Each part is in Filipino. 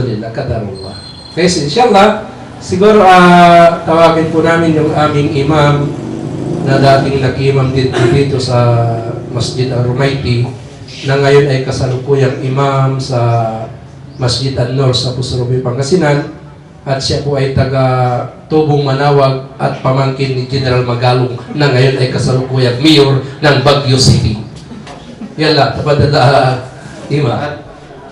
alhamdulillah, kadarullah. Okay, so inshallah, siguro tawagin po namin yung aming imam na dating nag-imam dito sa Masjid Al-Rumayti, na ngayon ay kasalukuyang imam sa Masjid Al-Nur sa Pusurubi, Pangasinan, at siya po ay taga Tubong Manawag at pamangkin ni General Magalong na ngayon ay kasalukuyang mayor ng Baguio City. Yala, tapadala, ima.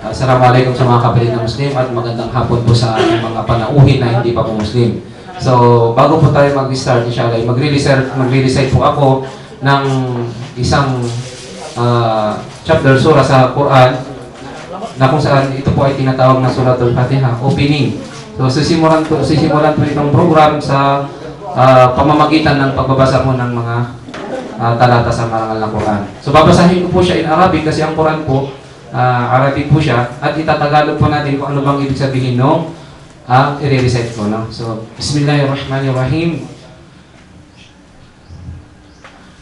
Assalamualaikum sa mga kapatid na Muslim at magandang hapon po sa ating mga panauhin na hindi pa po Muslim. So, bago po tayo mag-start, inshallah, magre-recite po ako ng isang chapter surah sa Quran na kung saan ito po ay tinatawag na Suratul Fatiha, opening. So, sisimulan po itong program sa pamamagitan ng pagbabasa mo ng mga talata sa marangal na Quran. So, babasahin ko po siya in Arabic kasi ang Quran po Arabic po siya at itatagalog po natin kung ano bang ibig sabihin nung i-recite ko, no? So, Bismillahirrahmanirrahim.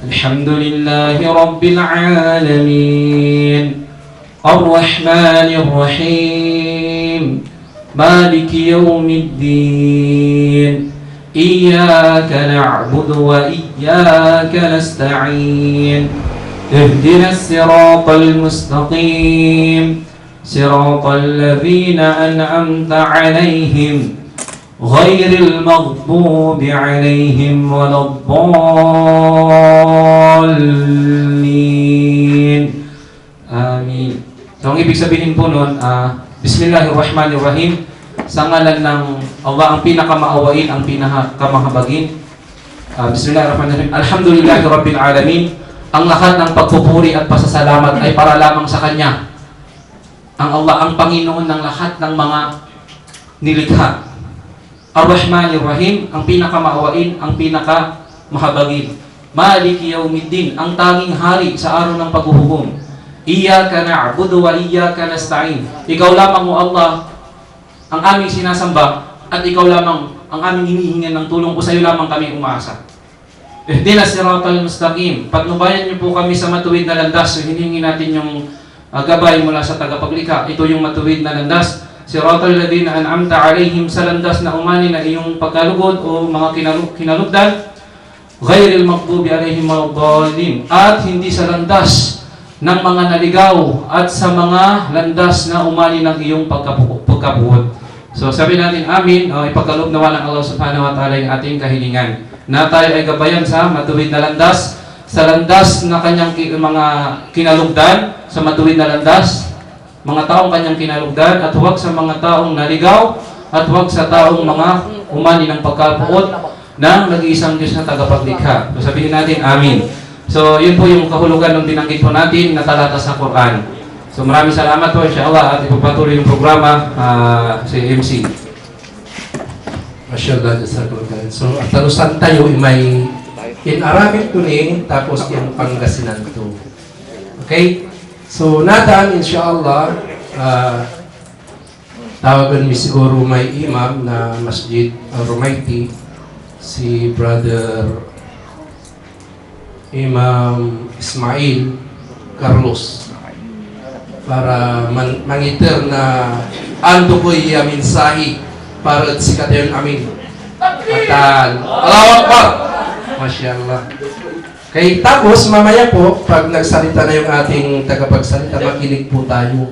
Alhamdulillahi Rabbil Alamin Ar-Rahmanirrahim Maliki Yawmiddin Iyyaka na'budu wa iyyaka nasta'in اهدنا الصراط المستقيم صراط الذين أنعمت عليهم غير المغضوب عليهم ولا الضالين آمين. So, ang ibig sabihin po nun, Bismillahirrahmanirrahim, sa ngalan ng Allah, ang pinakamaawain, ang pinakamahabagin. Bismillahirrahmanirrahim. Alhamdulillahi Rabbil Alamin. Ang lahat ng pagpupuri at pasasalamat ay para lamang sa Kanya. Ang Allah, ang Panginoon ng lahat ng mga nilikha. Ar-Rahmanir-Rahim, ang pinakamaawain, ang pinakamahabagin. Maliki Yawmiddin, ang tanging hari sa araw ng paghuhukom. Iyyaka na'budu wa iyyaka nasta'in. Ikaw lamang, O Allah, ang aming sinasamba at ikaw lamang ang aming hinihingan ng tulong, o sa iyo lamang kami umaasa. Ihdina siratal mustaqim. Patnubayan niyo po kami sa matuwid na landas. So, hinihingi natin yung gabay mula sa tagapaglikha. Ito yung matuwid na landas. Siratal ladina an'amta alaihim, sa landas na umani na iyong pagkalugod o mga kinalugdan. Ghairil maghdubi alaihim waladdallin. At hindi sa landas ng mga naligaw at sa mga landas na umani ng iyong pagkabuhod. So, sabi natin amin. Ipagkaloob nawa ng Allah subhanahu wa ta'ala yung ating kahilingan, na tayo ay gabayan sa matuwid na landas, sa landas na kanyang mga kinalugdan, sa matuwid na landas, mga taong kanyang kinalugdan, at huwag sa mga taong naligaw, at huwag sa taong mga umani ng pagkapuot ng nag-iisang Diyos na tagapaglikha. So, sabihin natin, amin. So, yun po yung kahulugan ng binanggit po natin na talata sa Quran. So, maraming salamat po, insyaAllah, at ipapatuloy yung programa si MC. Masyaallah, jazakallah. So, at talusan tayo may in Arabic to ni, tapos yung Pangasinan to. Okay? So, nataan, insyaAllah, tawagan mi siguro may imam na Masjid Al-Rumayti, si Brother Imam Ismail Carlos, para mangiter na ando ko yamin sahi para sikatayon amin. Atan. Allahu Akbar. Masyaallah. Kaya tapos mamaya po, pag nagsalita na yung ating tagapagsalita, makinig po tayo.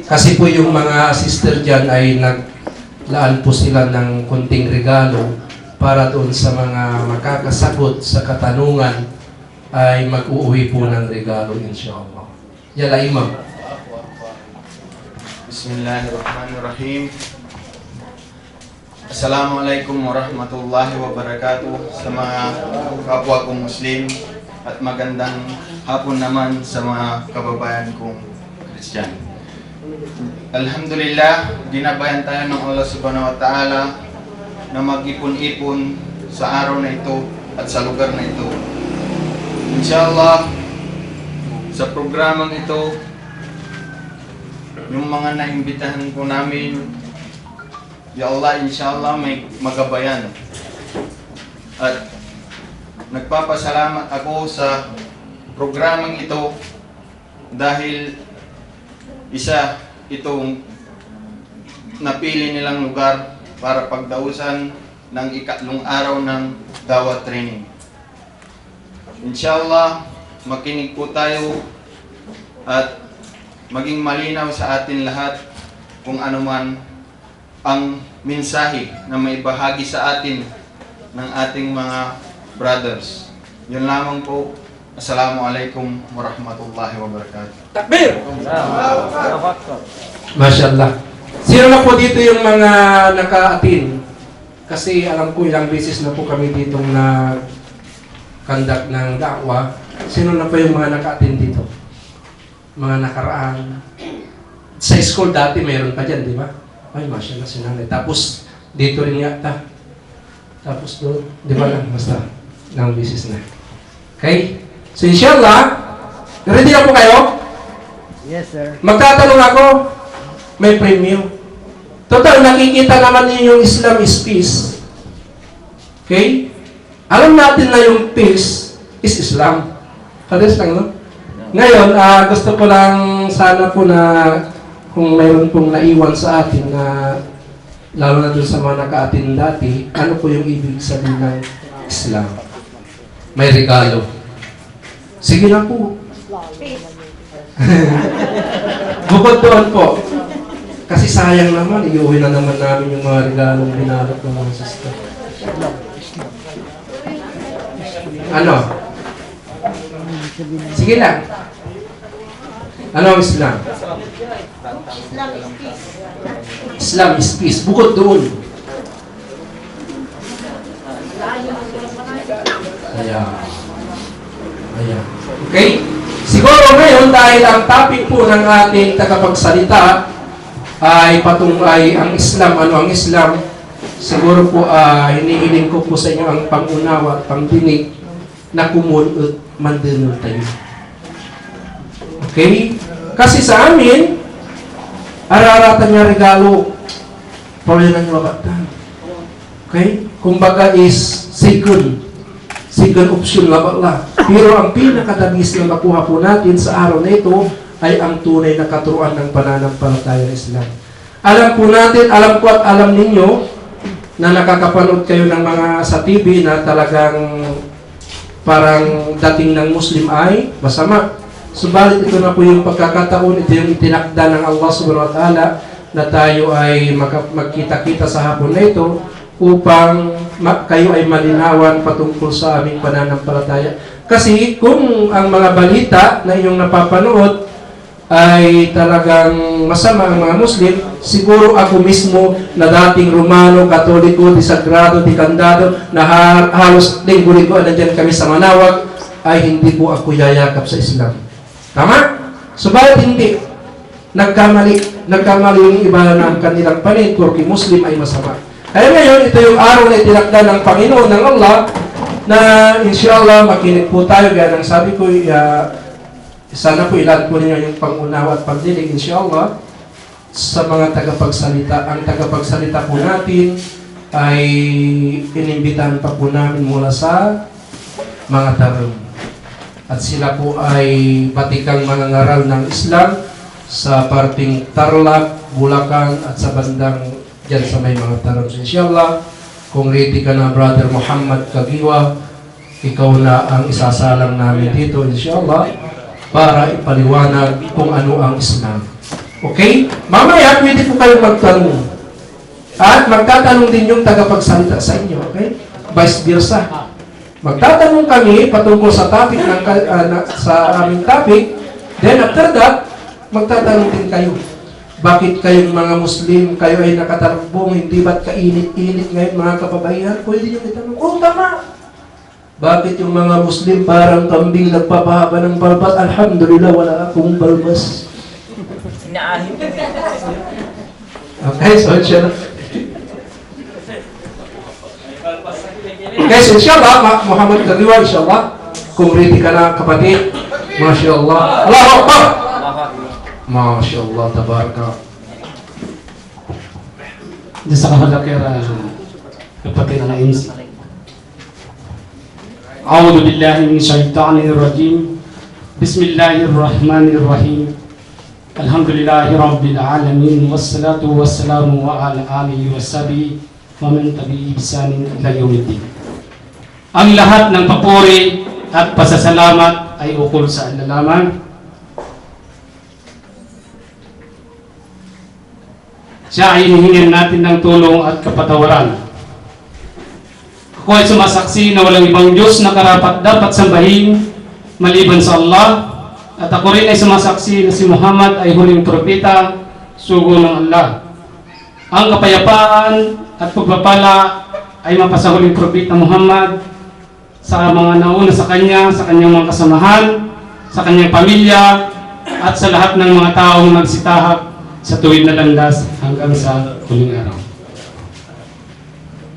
Kasi po yung mga sister dyan ay naglaan po sila ng kunting regalo para doon sa mga makakasagot sa katanungan ay mag-uuwi po ng regalo, insyaAllah. Yala, Imam. Bismillahirrahmanirrahim. Assalamualaikum warahmatullahi wabarakatuh sa mga kapwa kong Muslim, at magandang hapon naman sa mga kababayan kong Kristiyano. Alhamdulillah, ginabayan tayo ng Allah subhanahu wa ta'ala na mag-ipon-ipon sa araw na ito at sa lugar na ito. Inshallah, sa programang ito, yung mga naimbitahan po namin, ya Allah, inshallah may magabayan. At nagpapasalamat ako sa programang ito dahil isa itong napili nilang lugar para pagdausan ng ikatlong araw ng Dawah Training. Inshallah, makinig po tayo at maging malinaw sa atin lahat kung ano man ang mensahe na may bahagi sa atin ng ating mga brothers. Yun lamang po. Assalamualaikum warahmatullahi wabarakatuh. Takbir! Mashallah. Sino na po dito yung mga naka-attend? Kasi alam ko ilang beses na po kami ditong na-conduct ng da'wah. Sino na po yung mga naka-attend dito? Mga nakaraan. Sa school dati mayroon pa dyan, di ba? Ay, mashallah si nanay. Tapos, dito rin yata. Tapos doon, di ba lang? Basta, ilang beses na. Okay? So, inshallah, ready na po kayo? Yes, sir. Magtatanong ako, may premium. Total, nakikita naman niyo yung Islam is peace. Okay? Alam natin na yung peace is Islam. Pares lang, no? Ngayon, gusto ko lang sana po na kung mayroon pong naiwan sa atin na lalo na dun sa mga naka-atin dati, ano po yung ibig sabihin ng Islam? May regalo. Sige na po. Bukod doon po, kasi sayang naman, iuwi na naman namin yung mga regalong binalot ng mga sister. Ano? Sige lang. Ano ang Islam? Islam is peace. Bukod doon. Ayan. Okay? Siguro ngayon dahil ang topic po ng ating tagapagsalita ay patungay ang Islam. Ano ang Islam? Siguro po hinihiling ko po sa inyo ang pangunawa at pangdinig na kumunod mandunod tayo. Okay? Kasi sa amin, araratan niya regalo. Paulinan niyo babatan. Okay? Kumbaga is second option labala. Pero ang pinakadabis na makuha po natin sa araw na ito ay ang tunay na katuruan ng pananampalataya ng Islam. Alam po natin, alam ko at alam ninyo na nakakapanood kayo ng mga sa TV na talagang parang dating ng Muslim ay masama. Subalit ito na po yung pagkakataon, ito yung itinakda ng Allah subhanahu wa ta'ala na tayo ay magkita-kita sa hapon na ito upang kayo ay malinawan patungkol sa aming pananampalataya. Kasi kung ang mga balita na inyong napapanood ay talagang masama ang mga Muslim, siguro ako mismo na dating Romano, Katoliko, Disagrado, Dikandado, na halos linggo-linggo nandiyan kami sa Manawag, ay hindi po ako yayakap sa Islam. Tama? Subalit hindi. Nagkamali yung iba ng kanilang panit, porque Muslim ay masama. Kaya ngayon, ito yung araw na itinakda ng Panginoon, ng Allah, na inshallah makinig po tayo. Gaya ng sabi ko, sana po ilan po ninyo yung pangunawa at pagdinig, inshallah, sa mga tagapagsalita. Ang tagapagsalita po natin ay inimbitahan pa po namin mula sa mga tarong. At sila po ay batikang mga ngaral ng Islam sa parting Tarlac, Bulacan at sa bandang dyan sa may mga tarong. So, inshallah, kung ready ka na, Brother Muhammad Kagiwa, ikaw na ang isasalang namin dito, inshallah, para ipaliwanag kung ano ang Islam. Okay? Mamaya, pwede po kayong magtanong. At magtatanong din yung tagapagsalita sa inyo. Okay? Vice versa. Magtatanong kami patungkol sa topic sa aming topic. Then after that, magtatanong din kayo. Bakit kayong mga Muslim, kayo ay nakatarubong, hindi ba't kainit-init ngayon mga kababayan? Pwede nyo itanong, oh tama! Bakit yung mga Muslim parang kambing nagpapahaba ng balbas? Alhamdulillah, wala akong balbas. Okay, so inshallah. Okay, so inshallah, Muhammad Kagiwa, inshallah. Kung ready ka na, kapatid. Masya Allah. Allahu Akbar! Masya Allah, tabaraka. Jazakallah khairan kapatid na MC. A'udzu billahi minasyaitonir rajim. Bismillahirrahmanirrahim. Alhamdulillahi Rabbil Alamin. Wassalatu wassalamu ala alihi wassabi wa man tabi'i bisanin ila yawmiddin. Ang lahat ng papuri at pasasalamat ay ukol sa Allah lamang. Siya ay hinihingan natin ng tulong at kapatawaran. Ako ay sumasaksi na walang ibang Diyos na karapat dapat sambahin maliban sa Allah. At ako rin ay sumasaksi na si Muhammad ay huling propeta, sugo ng Allah. Ang kapayapaan at pagpapala ay mapasa huling propeta Muhammad sa mga nauna sa kanyang mga kasamahan, sa kanyang pamilya, at sa lahat ng mga taong nagsitahak sa tuwid na landas hanggang sa huling araw.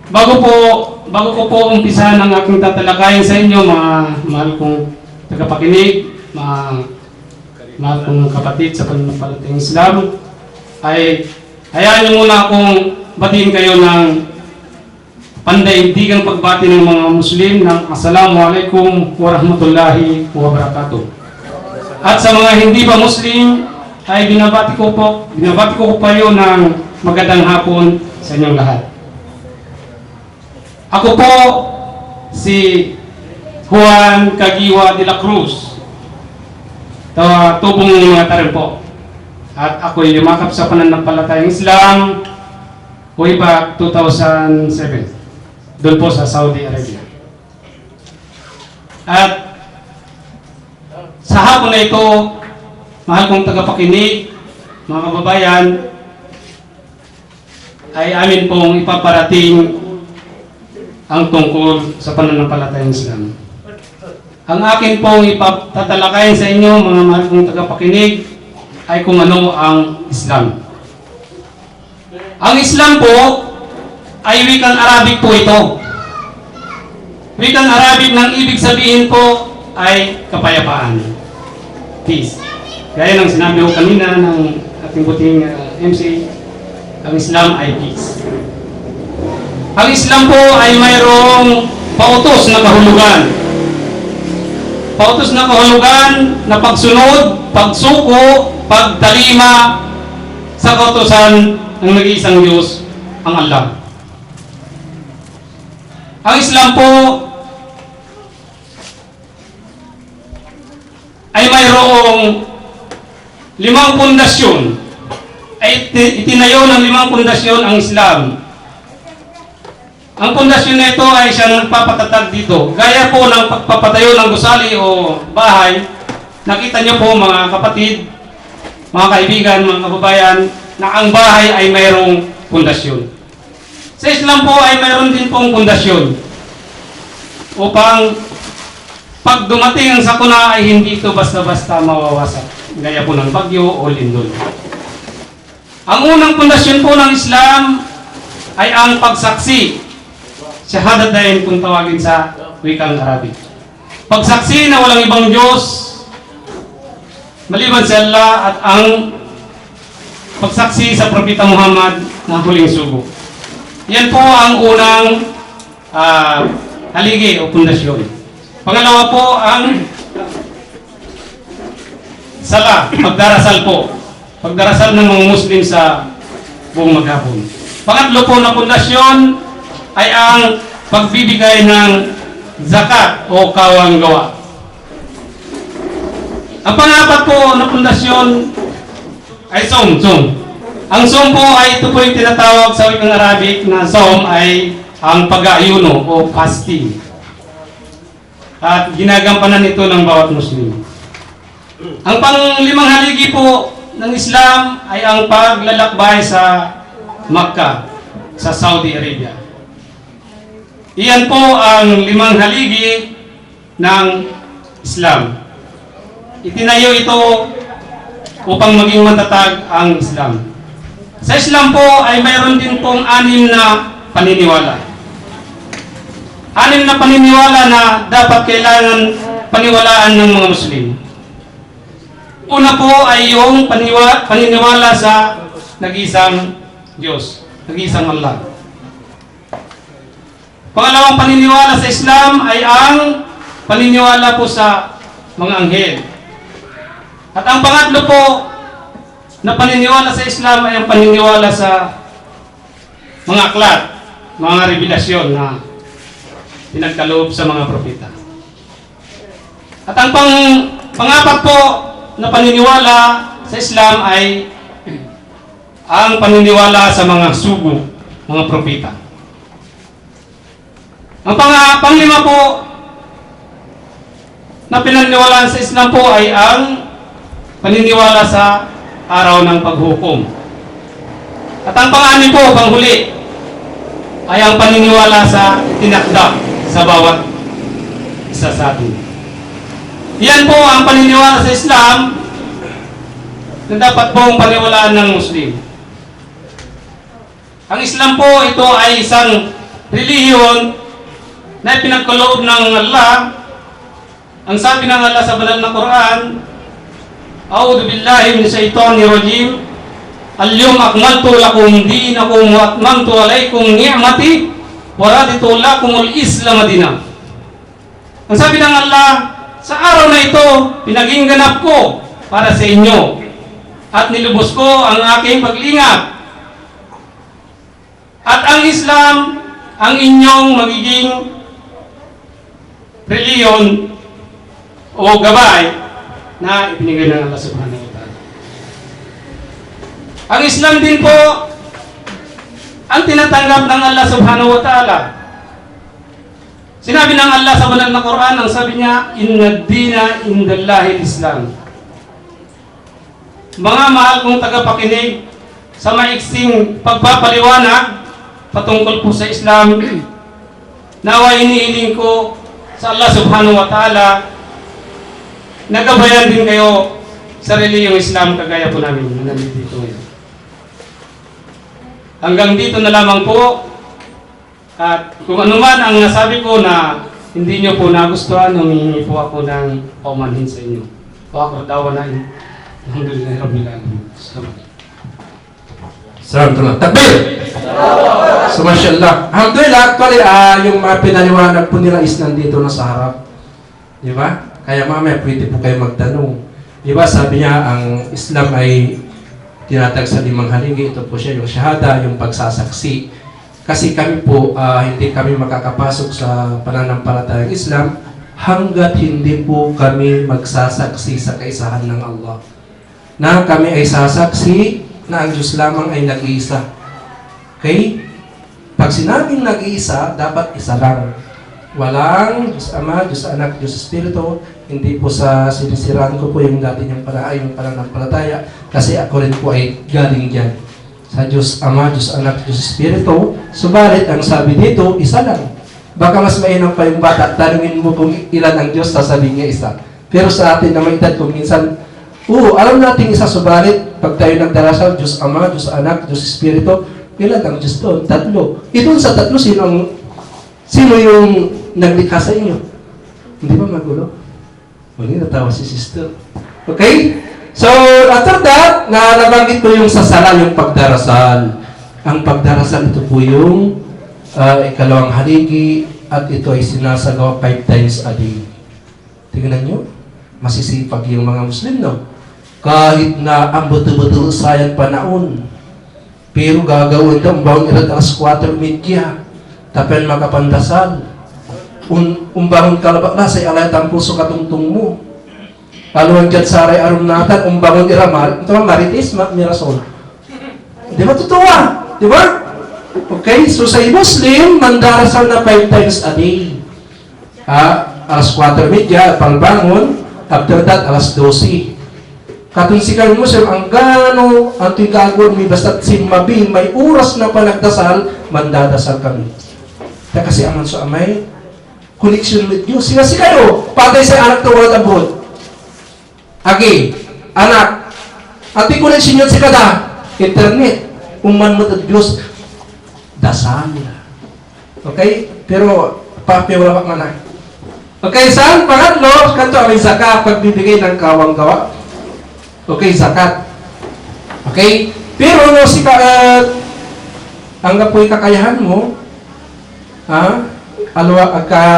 Bago ko po umpisa ng aking tatalakayin sa inyo, mga mahal kong tagapakinig, mahal kong kapatid sa pananampalatayang Islam, ay hayaan niyo muna akong batiin kayo ng pandaigdigang pagbati ng mga Muslim ng Assalamualaikum warahmatullahi wabarakatuh. At sa mga hindi pa Muslim, ay binabati ko po kayo ng magandang hapon sa inyong lahat. Ako po si Juan Caguiwa de la Cruz, tubong mga tarim po. At ako'y lumakap sa pananampalatayang Islam way back 2007, doon po sa Saudi Arabia. At sa hapon na ito, mahal kong tagapakinig, mga kababayan, ay amin pong ipaparating ang tungkol sa pananampalatayang Islam. Ang akin pong ipatatalakayin sa inyo, mga mahal kong tagapakinig, ay kung ano ang Islam. Ang Islam po ay wikang Arabic po ito. Wikang Arabic ng ibig sabihin po ay kapayapaan. Peace. Gaya ng sinabi ko kanina ng ating buting MC, ang Islam ay peace. Ang Islam po ay mayroong pautos na kahulugan. Pautos na kahulugan na pagsunod, pagsuko, pagtalima sa kautusan ng nag-iisang Diyos, ang Allah. Ang Islam po ay mayroong 5 pundasyon. Ay itinayo ng 5 pundasyon ang Islam. Ang pundasyon na ito ay siyang nagpapatatag dito. Gaya po ng pagpapatayo ng gusali o bahay, nakita niyo po mga kapatid, mga kaibigan, mga kababayan, na ang bahay ay mayroong pundasyon. Sa Islam po ay mayroon din pong pundasyon upang pag dumating ang sakuna ay hindi ito basta-basta mawawasak. Gaya po ng bagyo o lindol. Ang unang pundasyon po ng Islam ay ang pagsaksi. Shahadatayn kung tawagin sa wikang Arabic. Pagsaksi na walang ibang Diyos maliban sa Allah at ang pagsaksi sa Propeta Muhammad na huling sugo. Yan po ang unang haligi o pundasyon. Pangalawa po ang sala, pagdarasal po. Pagdarasal ng mga Muslim sa buong maghapon. Pangatlo po na pundasyon ay ang pagbibigay ng zakat o kawang gawa. Ang pang-apat po na pundasyon ay som. Ang som po ay ito po yung tinatawag sa wikang Arabic na som ay ang pag-aayuno o fasting. At ginagampanan ito ng bawat Muslim. Ang pang-limang haligi po ng Islam ay ang paglalakbay sa Makkah, sa Saudi Arabia. Iyan po ang 5 haligi ng Islam. Itinayo ito upang maging matatag ang Islam. Sa Islam po ay mayroon din pong 6 na paniniwala. 6 na paniniwala na dapat kailangan paniwalaan ng mga Muslim. Una po ay yung paniniwala sa nag-iisang Diyos, nag-iisang Allah. Pangalawang paniniwala sa Islam ay ang paniniwala po sa mga anghel. At ang pangatlo po na paniniwala sa Islam ay ang paniniwala sa mga aklat, mga revelasyon na pinagkaloob sa mga propeta. At ang pangapat po na paniniwala sa Islam ay ang paniniwala sa mga sugo, mga propeta. Ang panglima po na pinaniniwalaan sa Islam po ay ang paniniwala sa araw ng paghukom. At ang pang-anim po, panghuli, ay ang paniniwala sa tinakda sa bawat isa sa atin. Yan po ang paniniwala sa Islam na dapat pong paniwalaan ng Muslim. Ang Islam po, ito ay isang relihiyon na pinagkaloob ng Allah. Ang sabi ng Allah sa banal na Quran, A'udhu billahi min shaitanir rajim. Al-yawm akmaltu lakum dinakum wa atmamtu alaykum ni'mati wa raditu lakumul Islam dinan. Ang sabi ng Allah, sa araw na ito, pinaging ganap ko para sa inyo at nilubos ko ang aking paglingap. At ang Islam, ang inyong magiging reliyon o gabay na ibinigay ng Allah subhanahu wa ta'ala. Ang Islam din po ang tinatanggap ng Allah subhanahu wa ta'ala. Sinabi ng Allah sa banal na Quran, ang sabi niya, Inna ad-dina indallahi al-Islam. Mga mahal kong tagapakinig, sa maiksing pagpapaliwanag patungkol po sa Islam, nawa inihiling ko sa Allah subhanahu wa ta'ala, nagabayan din kayo sa reliyong Islam kagaya po namin na nandito ngayon. Hanggang dito na lamang po. At kung ano man ang nasabi ko na hindi nyo po nagustuhan, humingi po ako ng paumanhin sa inyo. O ako dawa na yun. Alhamdulillah Rabbil Alamin. Salamat. Takbir! So, mashallah. Alhamdulillah, actually, yung mga pinaliwanag po nila is nandito na sa harap. Di ba? Kaya mamaya pwede po kayo magtanong. Di ba, sabi niya, ang Islam ay tinatag sa 5 haligi. Ito po siya, yung syahada, yung pagsasaksi. Kasi kami po, hindi kami makakapasok sa pananampalatayang Islam hanggat hindi po kami magsasaksi sa kaisahan ng Allah. Na kami ay sasaksi na ang Diyos lamang ay nag-iisa. Okay? Pag sinabing nag-iisa, dapat isa lang. Walang Diyos Ama, Diyos Anak, Diyos Espiritu. Hindi po sa sinisiraan ko po yung dati niyang yung pananampalataya. Kasi ako rin po ay galing dyan. Sa Diyos Ama, Diyos Anak, Diyos Espiritu. Subalit, ang sabi dito, isa lang. Baka mas mainam pa yung bata, tanungin mo kung ilan ang Diyos, sasabihin niya isa. Pero sa atin na may edad, kung minsan, alam natin isa, subalit, pag tayo nagdarasal, Diyos Ama, Diyos Anak, Diyos Espiritu, ilan ang Diyos doon? 3. Doon sa 3, sino yung naglikha sa inyo? Hindi ba magulo? Hindi, natawa si sister. Okay? So, after that, nabanggit ko yung sa sala, yung pagdarasal. Ang pagdarasal, ito po yung ikalawang haligi at ito ay sinasagawa 5 times a day. Tingnan nyo, masisipag yung mga Muslim, no? Kahit na ang betul-betul sayang panahon, pero gagawin ito, umbawang irat alas 4:30, tapen makapandasal. Umbawang kalabak na sa alayat ang puso katungtung mo. Kaluan dyan saray arum natan, umbangon iramal, ito ang maritis, mirasol. Di ba totoo? Di ba? Okay, so sa Muslim, mandarasal na 5 times a day. Alas 4:30, pangbangon, after that, alas 12. Katunsikan Muslim, ang gano, ang tigagawin, may basta't simmabi, may oras na panagdasal, mandadasal kami. Kaya kasi aman so amay, connection with you. Sila kayo, patay sa anak to world abroad. Agi, anak, ati ko na sinyo si kada, internet, uman mo ito Diyos, dasal nila. Okay? Pero, papi, wala pa manak. Okay, saan? Pangatlo, kanto aming zakat, pagbibigay ng kawang gawa. Okay, zakat. Okay? Pero, no, hanggang po'y kakayahan mo,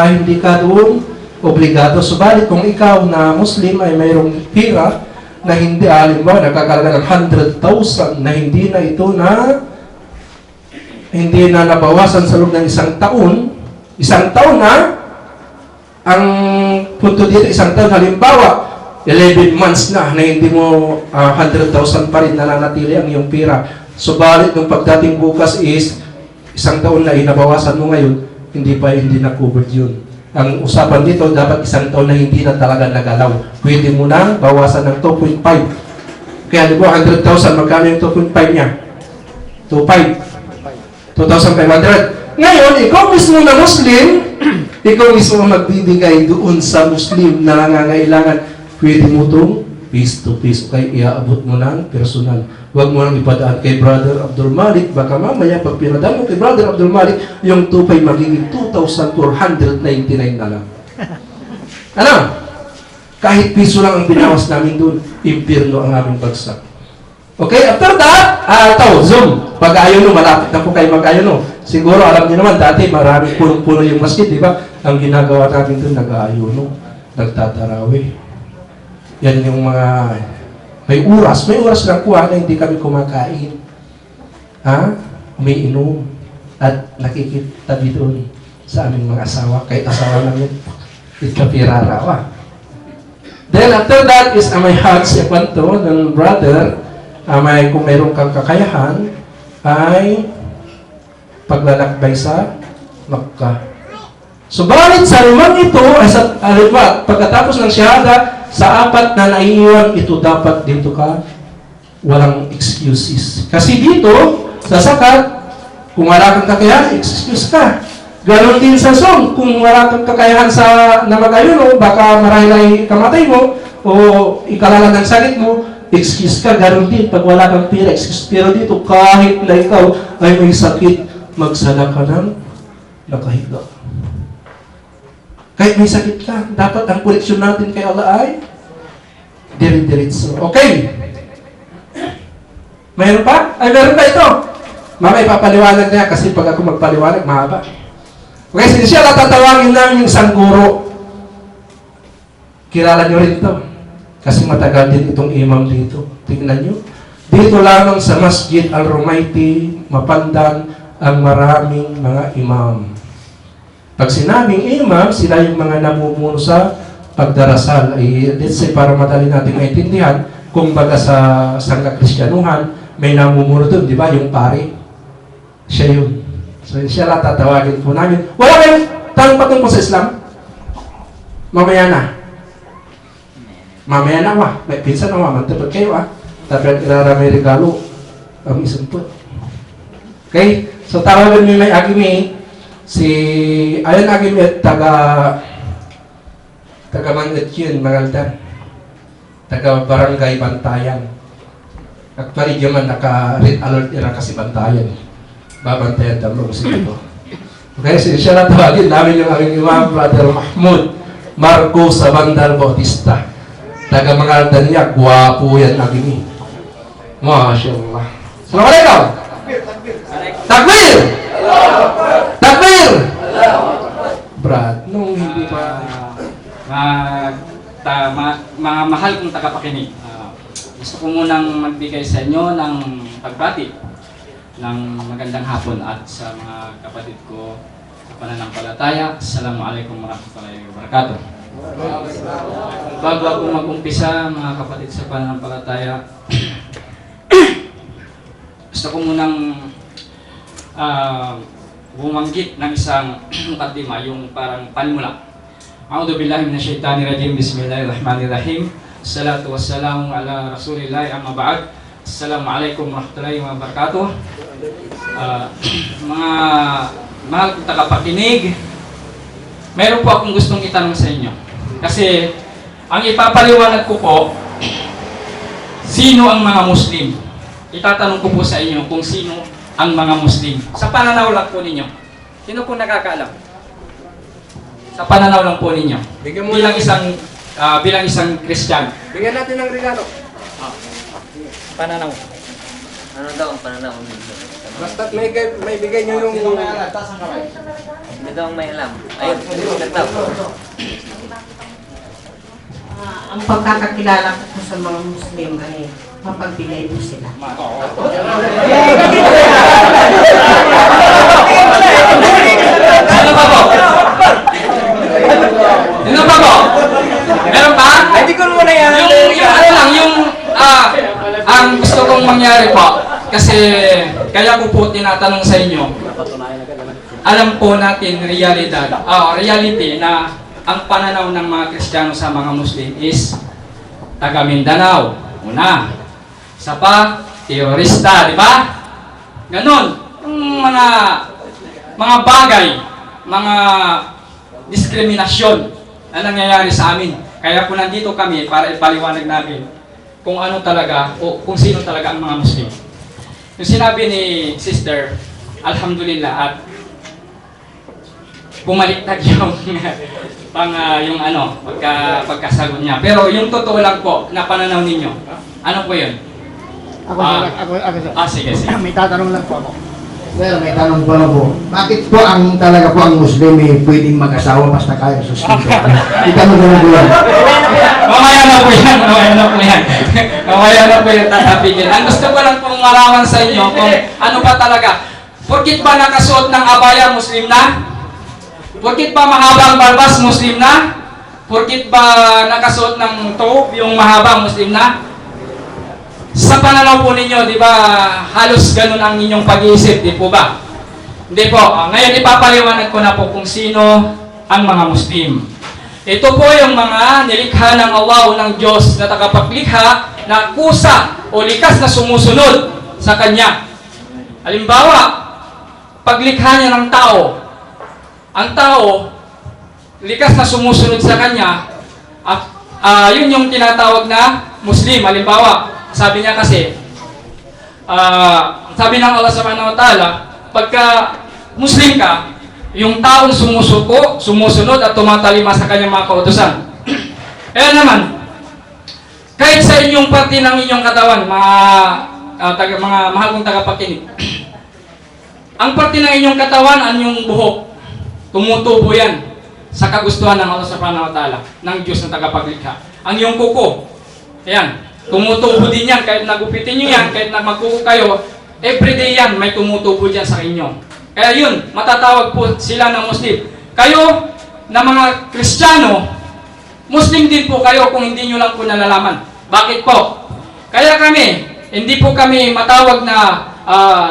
hindi ka doon obligado. Subalit kung ikaw na Muslim ay mayroong pira na hindi, halimbawa, nakakalaga ng 100,000 na hindi na ito hindi na nabawasan sa loob ng isang taon na, ang punto dito, isang taon, halimbawa, 11 months na hindi mo 100,000 pa rin nananatili ang iyong pera. Subalit, nung pagdating bukas is, isang taon na inabawasan mo ngayon, hindi na covered yun. Ang usapan dito, dapat isang taon na hindi na talaga nagalaw. Pwede mo nang bawasan ng 2.5. Kaya di ba, 100,000, magkano yung 2.5 niya? 2,500. Ngayon, ikaw mismo na Muslim, ikaw mismo magbibigay doon sa Muslim na nangangailangan. Pwede mo itong face to face. Okay, iaabot mo ng personal. Huwag mo nang ipadaan kay Brother Abdul Malik. Baka mamaya, pag pinadaan mo kay Brother Abdul Malik, yung 2.5 magiging 2,499 na lang. Ano? Kahit piso lang ang binawas namin doon, impirno ang aming bagsak. Okay, after that, Zoom. Pag-ayuno, malapit na po kayo mag-ayuno. Siguro, alam niyo naman, dati maraming punong-puno yung masjid, di ba? Ang ginagawa namin doon, nag-ayuno, nagtatarawih. Yan yung mga, may oras lang kuha na hindi kami kumakain. Umiinom. At nakikitabi doon sa aming mga asawa. Kahit asawa namin, itkapirarawa. Then after that is may hug si Kwanto ng brother. Kung mayroon kang kakayahan, ay paglalakbay sa Makkah. Subalit sa limang ito, pagkatapos ng shahada, sa 4 na naiiwan, ito dapat dito ka, walang excuses. Kasi dito, sa Zakat, kung wala kang kakayahan, excuse ka. Ganon din sa Song, kung wala kang kakayahan na mag-ayuno, baka marahil ay kamatay mo, o ikalala ng sakit mo, excuse ka. Ganon din, pag wala kang pera, excuse. Pero dito, kahit na ikaw ay may sakit, magsala ka ng nakahiga. Kahit may sakit ka, dapat ang koleksyon natin kay Allah ay diri-diritso. Okay. Mayroon pa? Meron pa ito. Mama, ipapaliwanag niya kasi pag ako magpaliwanag, mahaba. Okay, siya tatawagin namin yung isang guro. Kilala nyo rin ito. Kasi matagal din itong imam dito. Tingnan nyo. Dito lamang sa Masjid Al-Rumaiti, Mapandan, ang maraming mga imam. Pag sinabing imam, sila yung mga namumuno sa pagdarasal. Let's say, para madali natin maintindihan, kung baga sa Sangka Kristyanuhan, may namumuno doon, di ba? Yung pare. Siya yun. So, siya lang tatawagin po namin. Wala kayong tanong patungkol sa Islam? Mamaya na. Mamaya na, may pinsan na, mantapag kayo, Tapos may regalo, ang isumpot. Okay? So, tawagan mo may agimi, ayon agimi at taga Mangat yun, Magaldan. Taga Barangay Bantayan. Actually, yun man naka-red alert yun kasi Bantayan. Babantayan tamo kasi ito. Okay, so siya na tawagin namin yung aming imam, Brother Mahmud Marco Sabandal Bautista. Taga Magaldan niya, guwapo yan agimi. MashaAllah. Assalamualaikum. Takbir! Takbir! Brad, nung hindi pa mga mahal kong tagapakinig, gusto ko munang magbigay sa inyo ng pagbati ng magandang hapon at sa mga kapatid ko sa pananampalataya. Assalamualaikum warahmatullahi wabarakatuh. Bago ako mag-umpisa, mga kapatid sa pananampalataya, gusto ko munang bumanggit ng isang mukaddima, yung parang panimula. A'udhu billahi minasyaitanirrajim. Bismillahirrahmanirrahim. Assalatu wassalamu ala Rasulillah, amma ba'd. Assalamualaikum warahmatullahi wabarakatuh. Mga mahal kong tagapakinig, meron po akong gustong itanong sa inyo. Kasi ang ipapaliwanag ko po, sino ang mga Muslim? Itatanong ko po sa inyo kung sino ang mga Muslim. Sa pananaw lang po ninyo. Sino po nakakaalam? Sa pananaw lang po ninyo. Bilang isang Christian. bigyan natin ng regalo. Pananaw. Ano daw ang pananaw nito? Basta may bigay nyo yung Hindi daw ang may alam. Ayun, nagtaw. Ang pagkakakilala ko po sa mga Muslim ay mapagbigay po sila. Ano pa po? Ano pa po? Meron pa? Hindi ko muna yan. Yung ano lang, ang gusto kong mangyari po, kasi kaya ko po tinatanong sa inyo, alam po natin reality na ang pananaw ng mga Kristiyano sa mga Muslim is taga Mindanao, una. Isa pa, terorista, di ba? Ganon. Yung mga bagay, mga diskriminasyon na nangyayari sa amin. Kaya po nandito kami para ipaliwanag namin kung ano talaga o kung sino talaga ang mga Muslim. Yung sinabi ni Sister, alhamdulillah, at bumaliktad yung pagkasagot niya. Pero yung totoo lang po na pananaw ninyo, ano po yun? Ako, Sige. may tatanong lang po ako. Well, may tanong po na po. Bakit po ang talaga po ang Muslim pwedeng mag-asawa basta kaya sustinto? Itanong ko na po yan. Mamaya na po yan tatapigin. Ang gusto ko lang pong malaman sa inyo kung ano ba talaga. Porkit ba nakasuot ng abaya, Muslim na? Porkit ba mahaba ang balbas, Muslim na? Porkit ba nakasuot ng tope, yung mahaba, Muslim na? Sa pananaw po ninyo, di ba, halos ganun ang inyong pag-iisip, di po ba? Hindi po. Ngayon ipapaliwanag ko na po kung sino ang mga Muslim. Ito po yung mga nilikha ng Allah o ng Diyos na tagapaglikha na kusa o likas na sumusunod sa Kanya. Halimbawa, paglikha niya ng tao, ang tao, likas na sumusunod sa Kanya, yun yung tinatawag na Muslim. Halimbawa, sabi niya kasi, sabi ng Allah subhanahu wa ta'ala, pagka Muslim ka, yung taong sumusunod at tumatalima sa kanyang mga kautusan. Kaya naman, kahit sa inyong parte ng inyong katawan, mga mahal kong tagapakinig, ang parte ng inyong katawan, ang inyong buhok, tumutubo yan sa kagustuhan ng Allah subhanahu wa ta'ala, ng Diyos na tagapaglikha. Ang iyong kuko, ayan, tumutubo din yan, kahit nagupitin nyo yan, kahit magkuko kayo, everyday yan, may tumutubo dyan sa inyo. Kaya yun, matatawag po sila ng Muslim. Kayo, na mga Kristiyano, Muslim din po kayo kung hindi nyo lang po nalalaman. Bakit po? Kaya kami, hindi po kami matawag na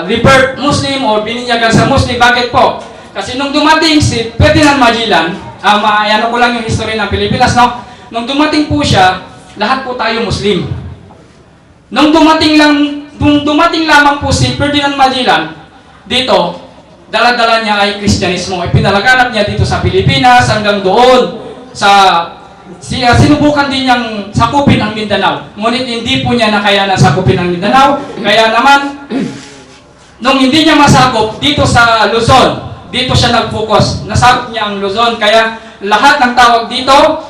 revert Muslim o bininyagan sa Muslim. Bakit po? Kasi nung dumating si Ferdinand Magellan, ano ko lang yung history ng Pilipinas, no? Nung dumating po siya, lahat po tayo Muslim. Nung dumating lamang po si Ferdinand Magellan dito, dala-dala niya ay Kristyanismo. Ay pinalaganap niya dito sa Pilipinas hanggang doon sinubukan din niyang sakupin ang Mindanao. Ngunit hindi po niya nakayanan sakupin ang Mindanao. Kaya naman, nung hindi niya masakop dito sa Luzon, dito siya nag-focus. Nasakop niya ang Luzon. Kaya lahat ng tawag dito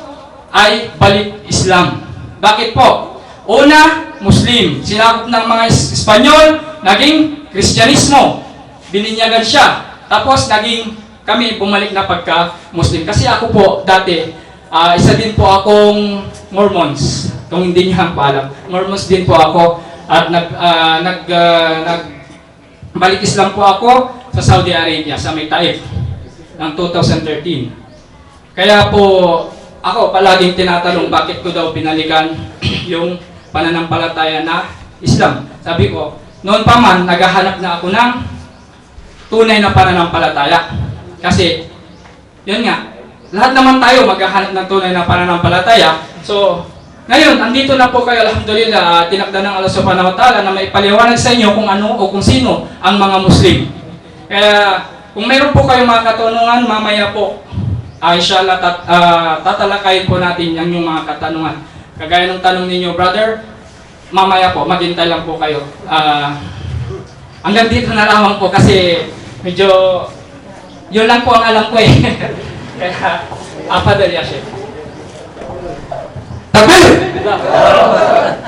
ay balik Islam. Bakit po? Una, Muslim. Sinakop ng mga Espanyol, naging Kristyanismo. Bininyagan siya. Tapos naging kami bumalik na pagka-Muslim. Kasi ako po dati, isa din po akong Mormons. Kung hindi niyo pa alam. Mormons din po ako. At balik Islam po ako sa Saudi Arabia, sa May Taif, ng 2013. Kaya po, ako palaging tinatanong bakit ko daw binalikan yung pananampalataya na Islam. Sabi ko, noon pa man, naghahanap na ako ng tunay na pananampalataya. Kasi, yun nga, lahat naman tayo maghahanap ng tunay na pananampalataya. So, ngayon, andito na po kayo, alhamdulillah, tinakda ng Allah subhanahu wa ta'ala na maipaliwanag sa inyo kung ano o kung sino ang mga Muslim. Kaya, kung meron po kayong mga katanungan, mamaya po, inshallah, tatalakayin po natin yung mga katanungan. Kagaya ng tanong ninyo, brother, mamaya po, maghintay lang po kayo. Hanggang dito na lamang po kasi medyo, yun lang po ang alam ko eh. Kaya, apadal ya Sheikh.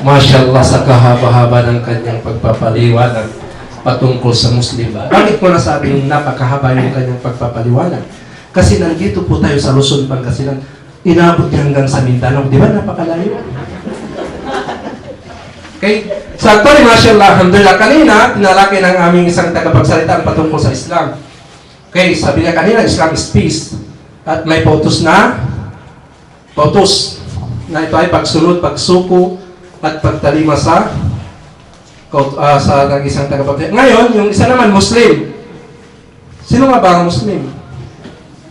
Mashallah sa kahaba-haba ng kanyang pagpapaliwanag patungkol sa Muslim. Bakit po nasabing napakahaba yung kanyang pagpapaliwanag? Kasi nandito po tayo sa Luzon, Pangasinan. inabot niya hanggang sa Mindanao. Di ba? Napakalayo. Okay? So actually, mashallah, alhamdulillah, kanina, tinalaki ng aming isang tagapagsalita ang patungkol sa Islam. Okay, sabi niya kanina, Islam is peace. At may pautos na ito ay pagsunod, pagsuko, at pagtalima sa isang tagapagsalita. Ngayon, yung isa naman, Muslim. Sino nga ba ang Muslim?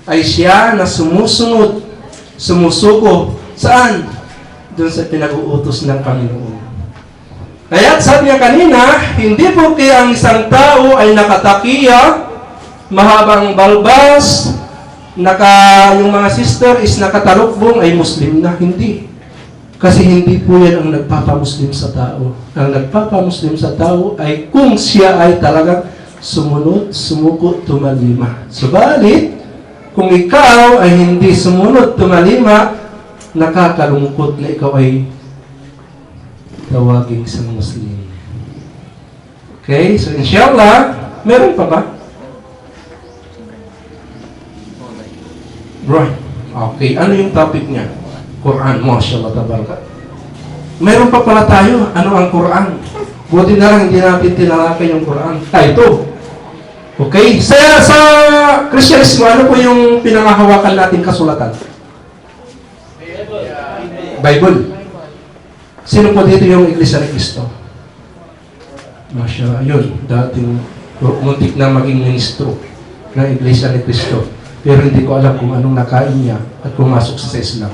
Ay siya na sumusunod, sumusuko. Saan? Doon sa pinag-uutos ng Panginoon. Kaya sabi niya kanina, hindi po kaya ang isang tao ay nakatakiya, mahabang balbas, yung mga sister is nakatalukbong ay Muslim na. Hindi. Kasi hindi po yan ang nagpapamuslim sa tao. Ang nagpapamuslim sa tao ay kung siya ay talagang sumunod, sumuko, tumalima. Subalit, kung ikaw ay hindi sumunod, tumalima, nakakalungkot na ikaw ay tawagin sa Muslim. Okay? So, inshallah, meron pa ba? Right. Okay. Ano yung topic niya? Quran. Mashallah, tabaraka. Meron pa pala tayo. Ano ang Quran? Buti na lang hindi natin tinalakay yung Quran. Ito. Okay? Sa Kristyanismo, ano po yung pinangahawakan natin kasulatan? Bible. Sino po dito yung Iglesia ni Cristo? Masya, yun. Dating muntik na maging ministro ng Iglesia ni Cristo. Pero hindi ko alam kung anong nakain niya at pumasok sa Islam.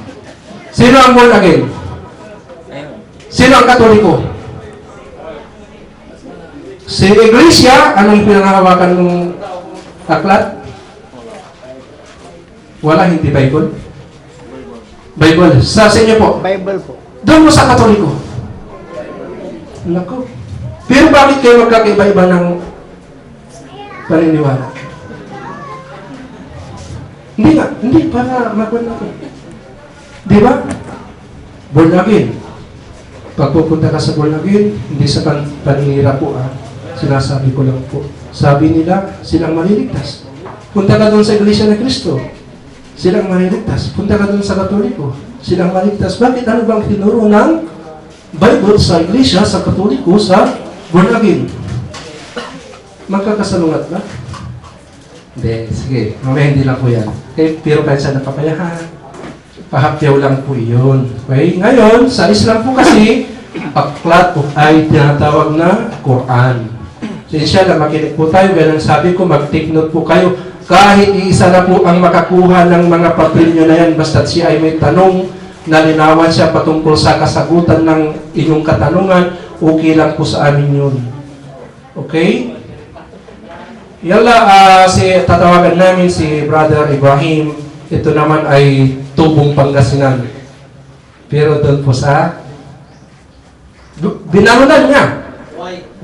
Sino ang born again? Sino ang Katoliko? Si Iglesia, anong pinangahawakan ng aklat? Wala, hindi Bible? Bible. Sa inyo po? Bible po. Doon mo sa Katoliko. Nako. Pero bakit kayo magkakaiba-iba ng paniniwala? Hindi para magwan ako. Di ba? Born again. Pag pupunta ka sa born again, hindi sa paninira po sinasabi ko lang po. Sabi nila, silang maliligtas. Punta ka doon sa Iglesia ni Cristo, silang maliligtas. Punta ka doon sa Katoliko, silang maligtas. Bakit? Ano bang tinuro ng Bible sa Iglesia, sa Katoliko, sa born again? Magkakasalungat ba? Hindi. Sige. Mamaya hindi lang po yan. Okay, pero kahit saan napapayahan, pahapyaw lang po yun. Okay? Ngayon, sa Islam po kasi, aklat po ay tinatawag na Quran. So, inshallah, makinig po tayo. Ganun sabi ko, mag-take note po kayo. Kahit isa na po ang makakuha ng mga papel nyo na yan, basta't siya ay may tanong, nalinawan siya patungkol sa kasagutan ng inyong katanungan, okay lang po sa amin yun. Okay? Yala, tatawagan namin si Brother Ibrahim. Ito naman ay Tubong Pangasinan. Pero doon po sa binarunan niya.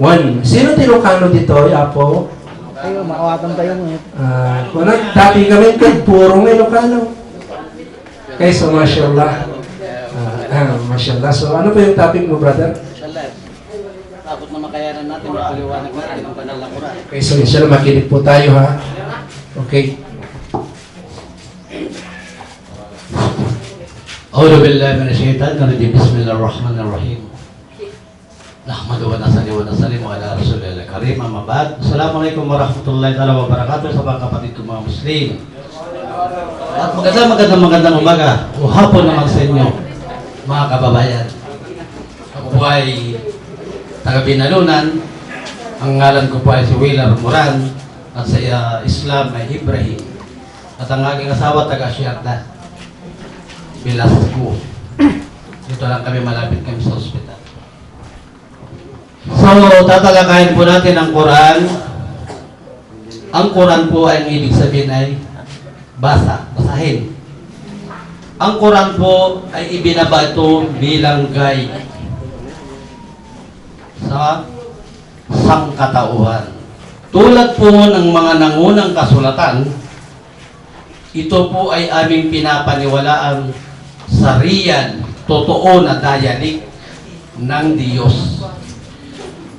One. Sino Ilocano dito? Apo? Ayo, makawatan tayo mo. Kung dati kami puro Ilocano. Okay, so mashallah. Mashallah. So ano po yung topic mo, brother? Takot na makayanan natin, mapaliwanag natin ang banal na Quran. Okay, so inshallah makinig po tayo ha. Okay. A'udzu billahi minasyaitonir rajim. Bismillahirrahmanirrahim. Nahmadu wa nusalli ala rasulillah karim, amma ba'd. Assalamualaikum warahmatullahi wabarakatuh sa mga kapatid ko mga Muslim. At magandang umaga o hapon naman sa inyo mga kababayan. Ako po ay taga Binalunan. Ang ngalan ko po ay si Wheeler Moran at sa Islam ay Ibrahim. At ang aking asawa taga Siyarda, Bilasco. Dito lang kami, malapit kami sa ospital. So, tatalakayin po natin ang Quran. Ang Quran po ay ibig sabihin ay basahin. Ang Quran po ay ibinabato bilang guide sa sangkatauhan. Tulad po ng mga nangunang kasulatan, ito po ay aming pinapaniwalaan sa riyan, totoo na dialect ng Diyos.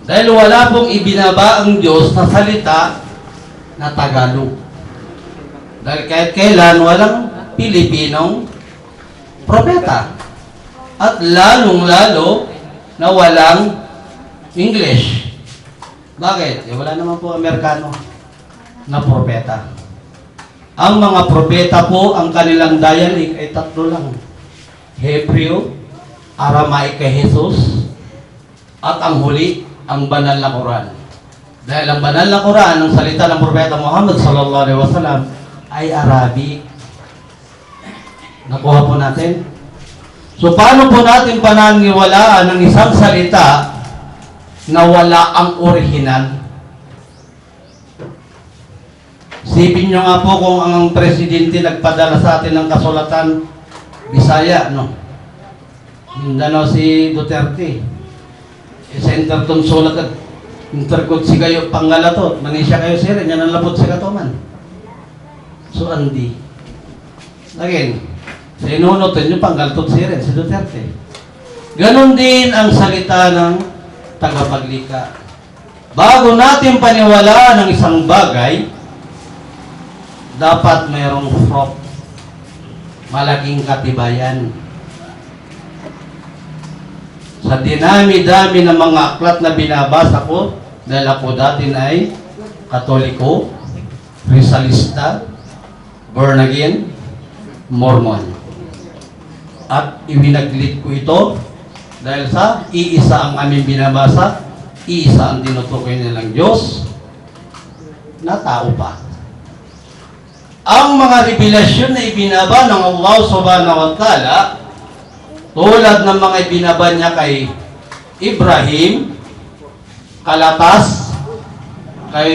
Dahil wala pong ibinaba ang Diyos sa salita na Tagalog. Dahil kahit kailan walang Pilipinong propeta. At lalong-lalo na walang English. Bakit? Wala naman po Amerikano na propeta. Ang mga propeta po, ang kanilang dialect ay tatlo lang. Hebreo, Aramaic kay Jesus, at ang huli, ang banal na Quran. Dahil ang banal na Quran, ang salita ng propeta Muhammad sallallahu alaihi wasallam ay Arabic. Nakuha po natin? So, paano po natin pananiwalaan ng isang salita na wala ang orihinal? Sipin nyo nga po kung ang presidente nagpadala sa atin ng kasulatan Bisaya, no? Mindanao si Duterte. Center tong sulat at interkod si kayo pangalatot. Manisya kayo sir, yan ang labot sa katuman. So, andi. Again, sinunutin nyo pangalatot sir, si Duterte. Ganon din ang salita ng tagapaglika. Bago natin paniwalaan ng isang bagay, dapat mayroong proof, malaking katibayan. Sa dinami-dami ng mga aklat na binabasa ko, dahil ako dati ay Katoliko, Rizalista, born again, Mormon. At ibinaglit ko ito dahil sa iisa ang aming binabasa, iisa ang tinutukoy nilang Diyos na tao pa. Ang mga revelasyon na ibinaba ng Allah subhanahu wa ta'ala, tulad ng mga ibinaba niya kay Ibrahim, kalatas, kay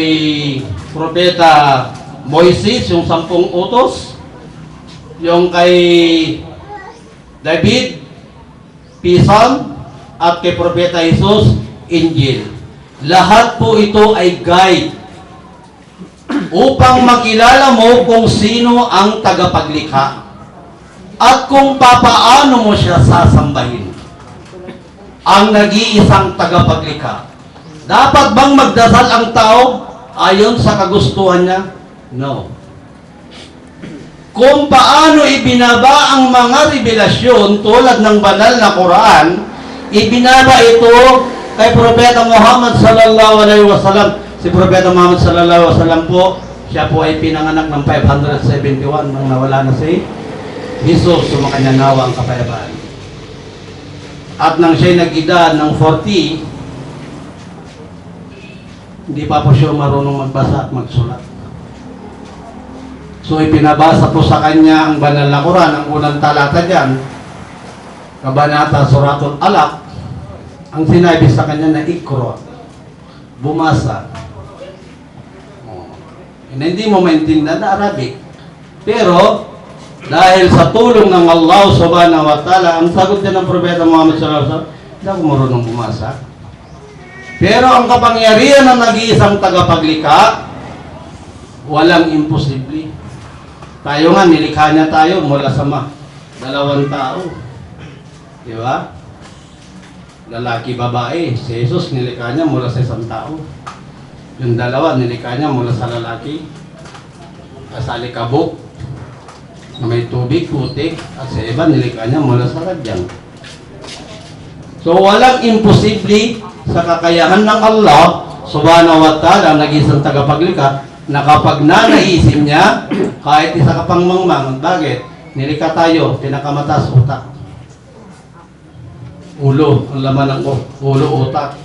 Propeta Moises, yung 10 utos, yung kay David, Psalm, at kay Propeta Jesus, Injil. Lahat po ito ay guide upang makilala mo kung sino ang tagapaglikha at kung papaano mo siya sasambahin. Ang nag-iisang tagapaglikha. Dapat bang magdasal ang tao ayon sa kagustuhan niya? No. Kung paano ibinaba ang mga revelasyon tulad ng banal na Quran, ibinaba ito kay Propeta Muhammad sallallahu alaihi wasallam. Si Propeta Muhammad sallallahu alaihi wasallam po, siya po ay pinanganak ng 571 nang nawala na si Jesus, sumakanya nawa ang kapayapaan. At nang siya'y nag-edad ng 40, hindi pa po siya marunong magbasa at magsulat. So ipinabasa po sa kanya ang banal na Quran, ang unang talata diyan, Kabanata Suratul Alaq, ang sinabi sa kanya na ikro, bumasa. Hindi mo maintindihan na Arabic. Pero, dahil sa tulong ng Allah subhanahu wa ta'ala, ang sagot din ng Propeta Muhammad sallallahu alaihi wasallam, hindi ako marunong bumasa. Pero ang kapangyarihan ng nag-iisang tagapaglikha, walang imposible. Tayo nga, nilikha niya tayo mula sa dalawang tao. Di ba? Lalaki, babae. Si Jesus, nilikha niya mula sa isang tao. Yung dalawa, nilikha niya mula sa lalaki, sa alikabok, na may tubig, putik, at sa iba, nilikha niya mula sa radyang. So, walang imposible sa kakayahan ng Allah, subhanahu wa ta'ala, nag-isang tagapaglikha, na kapag nanaisip niya, kahit isa ka pang mangmang, bakit? Nilikha tayo, pinakamataas utak. Ulo, ang laman ng ulo, utak,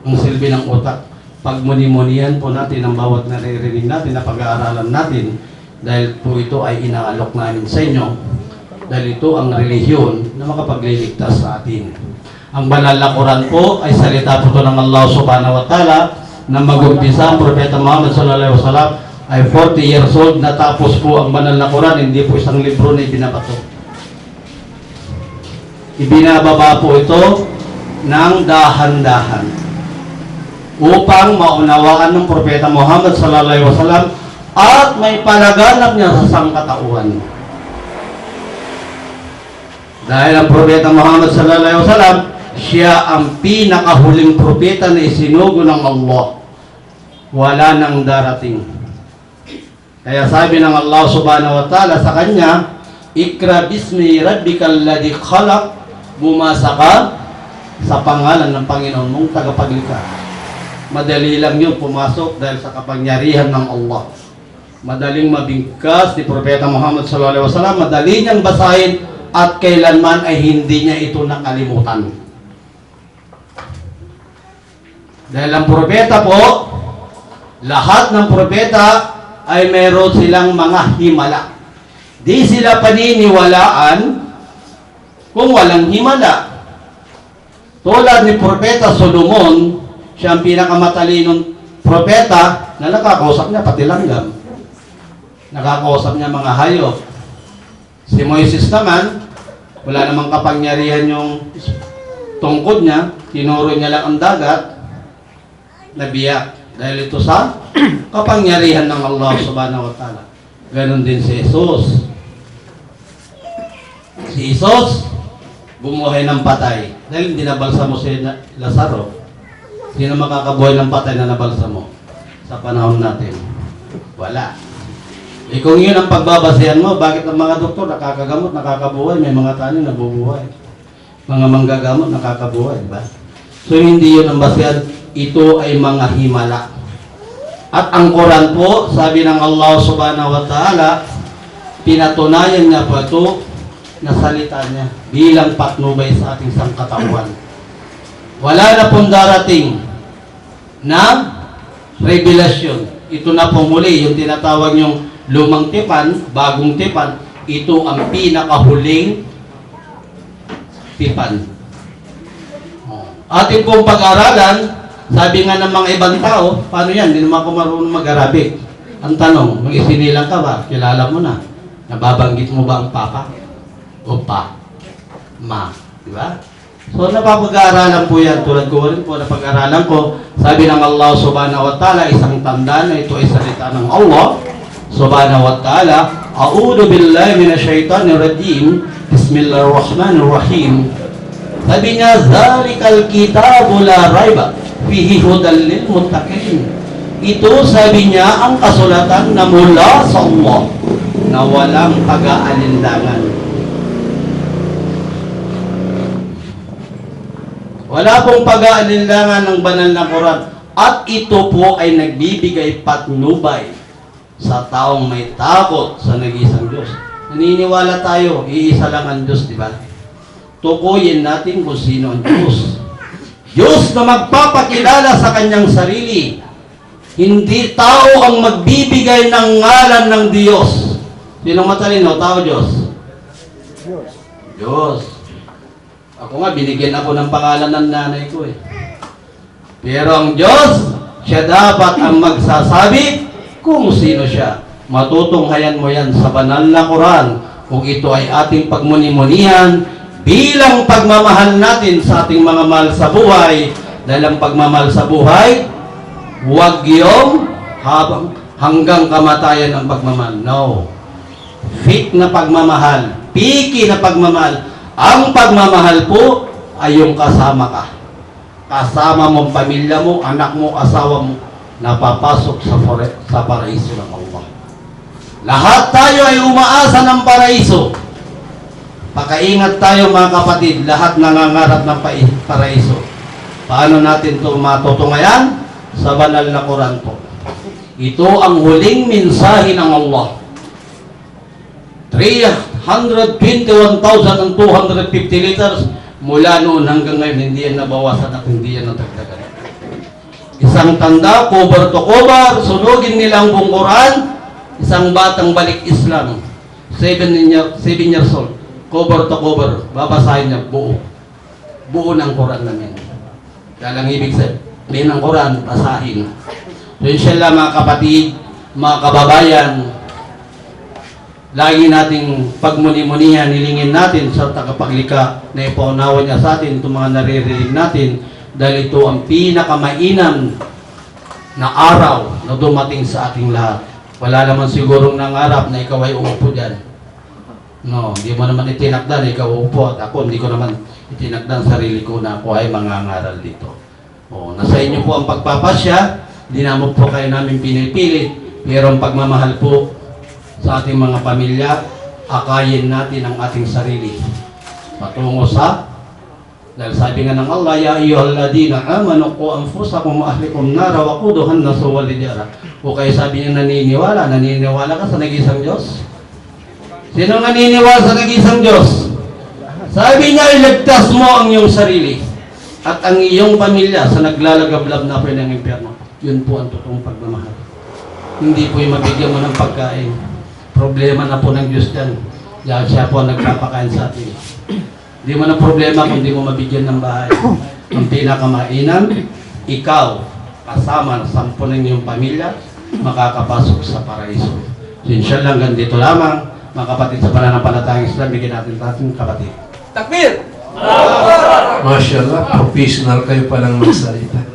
ang silbi ng utak. Pagmuni-munian po natin ang bawat naririnig natin na pag-aaralan natin dahil po ito ay inaalok namin sa inyo dahil ito ang relihiyon na makapagliligtas sa atin. Ang banal na Quran po ay salita po ito ng Allah subhanahu wa ta'ala na mag-umpisa ang Propeta Muhammad sallallahu alaihi wasallam ay 40 years old, natapos po ang banal na Quran, hindi po isang libro na ibinabato. Ibinababa po ito ng dahan-dahan upang maunawaan ng Propeta Muhammad sallallahu alaihi wasallam at may palaganap niya sa sangkatauhan. Dahil ang Propeta Muhammad sallallahu alaihi wasallam, siya ang pinakahuling propeta na isinugo ng Allah. Wala nang darating. Kaya sabi ng Allah subhanahu wa ta'ala sa kanya, Ikra bismi rabbikal ladzi khalaq. Bumasa ka sa pangalan ng Panginoon mong tagapaglikha. Madali lang yun pumasok dahil sa kapangyarihan ng Allah. Madaling mabigkas ni Propeta Muhammad sallallahu alaihi wasallam, madali niyang basahin at kailanman ay hindi niya ito nakalimutan. Dahil ang propeta po, lahat ng propeta ay meron silang mga himala. Di sila paniniwalaan kung walang himala. Tulad ni Propeta Solomon, siya ang pinakamatalinong propeta na nakakausap niya pati langgam. Nakakausap niya mga hayop. Si Moises naman, wala namang kapangyarihan yung tungkod niya, tinuro niya lang ang dagat, nabiyak. Dahil ito sa kapangyarihan ng Allah subhanahu wa ta'ala. Ganon din si Jesus. Si Jesus, bumuhay ng patay. Dahil hindi nabalsamo si Lazaro. Sino makakabuhay ng patay na nabalsamo sa panahon natin? Wala. Kung yun ang pagbabasihan mo, bakit ang mga doktor nakakagamot, nakakabuhay, may mga tanim nabubuhay. Mga manggagamot nakakabuhay, diba? So hindi yun ang basihan, ito ay mga himala. At ang Quran po, sabi ng Allah subhanahu wa ta'ala, pinatunayan niya po ito na salita niya bilang patnubay sa ating sangkatawan. Wala na pong darating na revelasyon. Ito na po muli, yung tinatawag yung lumang tipan, bagong tipan, ito ang pinakahuling tipan. Ating pong pag-aralan, sabi nga ng mga ibang tao, paano yan? Hindi naman ako marunong mag-Arabic. Ang tanong, mag-isinilang ka ba? Kilala mo na. Nababanggit mo ba ang papa? O pa? Ma? Diba? So, napapag-aaralan po yan. Tulad ko rin po, napag-aaralan ko. Sabi ng Allah subhanahu wa ta'ala, isang tanda na ito ay salita ng Allah subhanahu wa ta'ala. A'udhu billahi minasyaitanir rajim. Bismillahirrahmanirrahim. Sabi niya, zalikal kitabu la raiba fihi hudal lil muttaqin. Ito, sabi niya, ang kasulatan na mula sa Allah na walang pag-aalinlangan. Wala pong pag-aalinlangan ng banal na Quran. At ito po ay nagbibigay patnubay sa taong may takot sa nag-iisang Diyos. Naniniwala tayo, iisa lang ang Diyos, di ba? Tukuyin natin kung sino ang Diyos. Diyos na magpapakilala sa kanyang sarili. Hindi tao ang magbibigay ng ngalan ng Diyos. Sinong matalino? Tao, Diyos? Diyos. Ako nga, binigyan ako ng pangalan ng nanay ko eh. Pero ang Diyos, siya dapat ang magsasabi kung sino siya. Matutunghayan mo yan sa banal na Quran kung ito ay ating pagmuni-munihan bilang pagmamahal natin sa ating mga mahal sa buhay. Dahil ang pagmamahal sa buhay, huwag yung hanggang kamatayan ang pagmamahal. No. Fake na pagmamahal. Piki na pagmamahal. Ang pagmamahal po ay yung kasama ka. Kasama mo, pamilya mo, anak mo, asawa mo, napapasok sa paraiso ng Allah. Lahat tayo ay umaasa ng paraiso. Pakaingat tayo mga kapatid, lahat nangangarap ng paraiso. Paano natin ito matutunghayan? Sa banal na Quran po. Ito ang huling mensahe ng Allah. 321,250 liters mula noon hanggang ngayon, hindi yan nabawasan at hindi yan natagdagan. Isang tanda, cover to cover, sunugin nila ang buong Quran. Isang batang balik Islam, 7 years old, cover to cover, babasahin niya buo. Buo ng Quran namin. Kaya lang ibig sabihin ng Quran, basahin. So inshallah mga kapatid, mga kababayan, lagi nating pagmuni-munihan, nilingin natin sa tagapaglikha na ipaunawa niya sa atin itong mga naririnig natin dahil ito ang pinakamainam na araw na dumating sa ating lahat. Wala naman sigurong nangarap na ikaw ay umupo dyan. No, hindi mo naman itinakdan na ikaw uupo at ako hindi ko naman itinakdan sarili ko na ako ay mangangaral dito. O, nasa inyo po ang pagpapasya, hindi naman po kayo namin pinipilit, pero ang pagmamahal po sa ating mga pamilya akayin natin ang ating sarili patungo sa, dahil sabi nga ng Allah, ya ayyuhalladhina amanu qu anfusakum wa ahlikum nara wa quduhan nasu wal hijara. O kayo sabi niya naniniwala ka sa nag-iisang Diyos? Sino naniniwala sa nag-iisang Diyos? Sabi niya, iligtas mo ang iyong sarili at ang iyong pamilya sa naglalagablab na apoy ng impyerno. Yun po ang totoong pagmamahal. Hindi po yung mabigyan mo ng pagkain. Problema na po ng Diyos yan. Dahil siya po ang nagpapakain sa atin. Hindi mo na problema kung di mo mabigyan ng bahay. Ang pinakamainan, ikaw, kasama ng 10 ng iyong pamilya, makakapasok sa paraiso. So, inshallah, hanggang dito lamang, mga kapatid sa pananampalatayang Islam, bigyan natin ating kapatid. Mashallah, professional kayo palang magsalita.